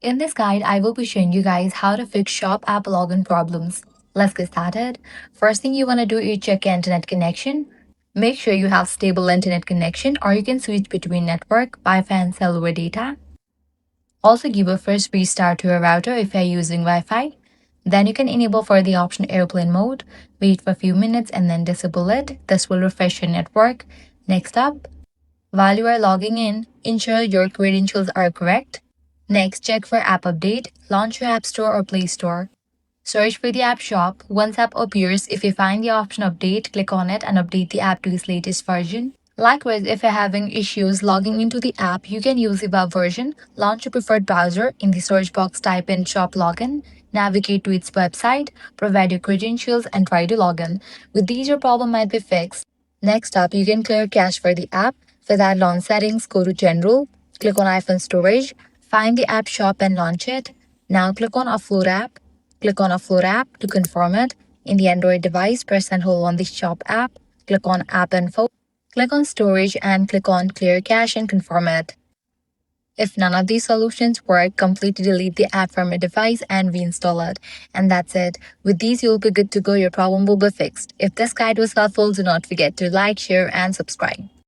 In this guide, I will be showing you guys how to fix Shop app login problems. Let's get started. First thing you want to do is check your internet connection. Make sure you have stable internet connection or you can switch between network, Wi-Fi and cellular data. Also give a first restart to your router if you're using Wi-Fi. Then you can enable for the option airplane mode, wait for a few minutes and then disable it. This will refresh your network. Next up, while you are logging in, ensure your credentials are correct. Next, check for app update. Launch your App Store or Play Store. Search for the app shop. Once app appears, if you find the option update, click on it and update the app to its latest version. Likewise, if you're having issues logging into the app, you can use the web version. Launch your preferred browser. In the search box, type in shop login. Navigate to its website, provide your credentials, and try to log in. With these, your problem might be fixed. Next up, you can clear cache for the app. For that, launch settings, go to General, click on iPhone storage, find the app shop and launch it. Now click on Offload app. Click on Offload app to confirm it. In the Android device, press and hold on the shop app. Click on App Info. Click on Storage and click on Clear Cache and confirm it. If none of these solutions work, completely delete the app from your device and reinstall it. And that's it. With these, you'll be good to go. Your problem will be fixed. If this guide was helpful, do not forget to like, share, and subscribe.